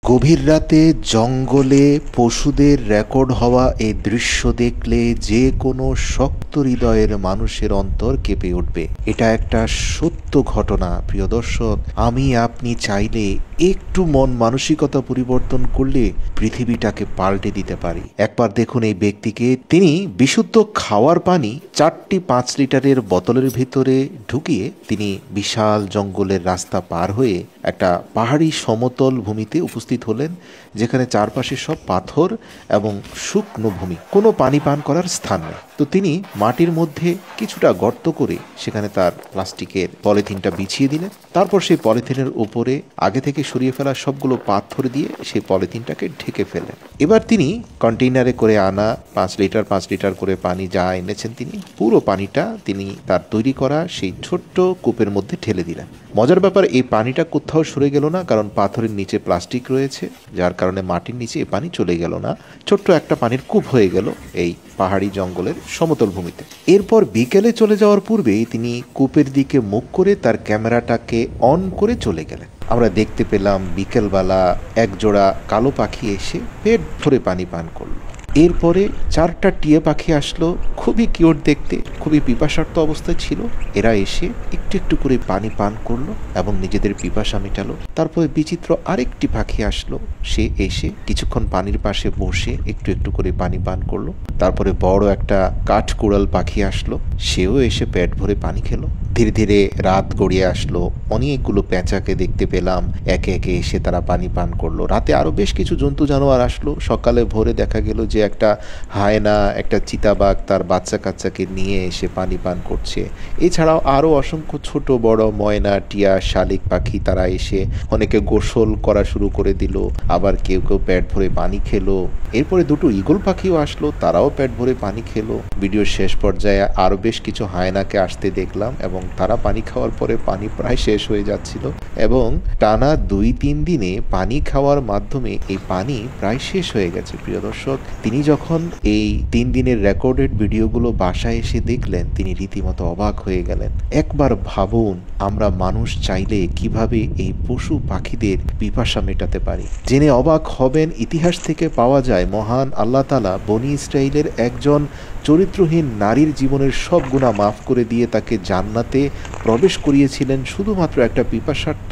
গভীর রাতে জঙ্গলে পশুদের রেকর্ড হওয়া এই দৃশ্য দেখলে যে কোনো শক্ত হৃদয়ের মানুষের অন্তর কেঁপে উঠবে। এটা একটা সত্য ঘটনা। প্রিয় দর্শক, আমি আপনি চাইলে একটু মন মানসিকতা পরিবর্তন করলে পৃথিবীটাকে পাল্টে দিতে পারি। একবার দেখুন এই ব্যক্তিকে। তিনি বিশুদ্ধ খাওয়ার পানি 4টি 5 লিটারের বোতলের ভিতরে ঢুকিয়ে তিনি বিশাল জঙ্গলের রাস্তা পার হয়ে একটা পাহাড়ি সমতল ভূমিতে উপস্থিত হলেন, যেখানে চারপাশে সব পাথর এবং শুকনো ভূমি, কোনো পানি পান করার স্থান নেই। তো তিনি মাটির মধ্যে কিছুটা গর্ত করে সেখানে তার প্লাস্টিকের পলিথিনটা বিছিয়ে দিলেন। তারপর সেই পলিথিনের উপরে আগে থেকে সরিয়ে ফেলা সবগুলো পাথর দিয়ে সেই পলিথিনটাকে ঢেকে ফেলেন। এবার তিনি কন্টেইনারে করে আনা 5 লিটার করে পানি যা এনেছেন, তিনি পুরো পানিটা তিনি তার তৈরি করা সেই ছোট্ট কূপের মধ্যে ঢেলে দিলেন। মজার ব্যাপার, এই পানিটা কোথাও সরে গেল না, কারণ পাথরের নিচে প্লাস্টিক রয়েছে, যার কারণে মাটির নিচে এই পানি চলে গেল না। ছোট্ট একটা পানির কূপ হয়ে গেল এই পাহাড়ি জঙ্গলের সমতল ভূমিতে। এরপর বিকেলে চলে যাওয়ার পূর্বেই তিনি কূপের দিকে মুখ করে তার ক্যামেরাটাকে অন করে চলে গেলেন। আমরা দেখতে পেলাম বিকেলবেলা একজোড়া কালো পাখি এসে পেট ভরে পানি পান করলো। এরপরে 4টা টিয়া পাখি আসলো, খুবই কিউট দেখতে, খুবই পিপাসার্ত অবস্থায় ছিল। এরা এসে একটু একটু করে পানি পান করলো এবং নিজেদের পিপাসা মেটালো। তারপরে বিচিত্র আরেকটি পাখি আসলো, সে এসে কিছুক্ষণ পানির পাশে বসে একটু একটু করে পানি পান করলো। তারপরে বড় একটা কাঠকুড়াল পাখি আসলো, সেও এসে পেট ভরে পানি খেলো। ধীরে ধীরে রাত গড়িয়ে আসলো, অনেকগুলো পেঁচাকে দেখতে পেলাম, একে একে এসে তারা পানি পান করলো। রাতে আরো বেশ কিছু জন্তু জানোয়ার আসলো। সকালে ভোরে দেখা গেল যে একটা হায়না, একটা চিতাবাঘ তার বাচ্চা কাচ্চাকে নিয়ে এসে পানি পান করছে। এছাড়াও আরো অসংখ্য ছোট বড় ময়না, টিয়া, শালিক পাখি তারা এসে অনেকে গোসল করা শুরু করে দিল, আবার কেউ কেউ পেট ভরে পানি খেলো। এরপরে 2টো ঈগল পাখিও আসলো, তারাও পেট ভরে পানি খেলো। ভিডিওর শেষ পর্যায়ে আরো বেশ কিছু হায়নাকে আসতে দেখলাম এবং তারা পানি খাওয়ার পরে পানি প্রায় শেষ হয়ে যাচ্ছিল এবং টানা 2-3 দিনে পানি খাওয়ার মাধ্যমে এই পানি প্রায় শেষ হয়ে গেছে। প্রিয় দর্শক, তিনি যখন এই 3 দিনের রেকর্ডেড ভিডিওগুলো বাসায় এসে দেখলেন, তিনি রীতিমতো অবাক হয়ে গেলেন। একবার ভাবুন, আমরা মানুষ চাইলে কিভাবে এই পশু পাখিদের পিপাসা মেটাতে পারি। জেনে অবাক হবেন, ইতিহাস থেকে পাওয়া যায় মহান আল্লাহ তাআলা বনি ইসরাইলের একজন চরিত্রহীন নারীর জীবনের সব গুনাহ মাফ করে দিয়ে তাকে জান্নাতে প্রবেশ করিয়েছিলেন শুধুমাত্র একটা পিপাসার্ত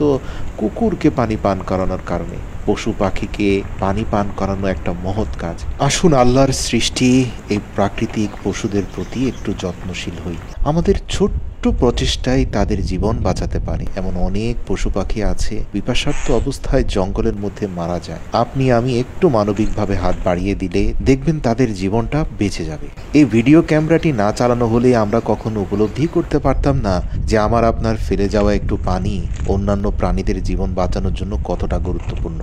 কুকুরকে পানি পান করানোর কারণে। পশু পাখিকে পানি পান করানো একটা মহৎ কাজ। আসুন আল্লাহর সৃষ্টি এই প্রাকৃতিক পশুদের প্রতি একটু যত্নশীল হই। আমাদের ছোট্ট প্রচেষ্টায় তাদের জীবন বাঁচাতে পারে। এমন অনেক পশু পাখি আছে পিপাসার্ত অবস্থায় জঙ্গলের মধ্যে মারা যায়। আপনি আমি একটু মানবিকভাবে হাত বাড়িয়ে দিলে দেখবেন তাদের জীবনটা বেঁচে যাবে। এই ভিডিও ক্যামেরাটি না চালানো হলে আমরা কখনো উপলব্ধি করতে পারতাম না যে আমার আপনার ফেলে যাওয়া একটু পানি অন্যান্য প্রাণীদের জীবন বাঁচানোর জন্য কতটা গুরুত্বপূর্ণ।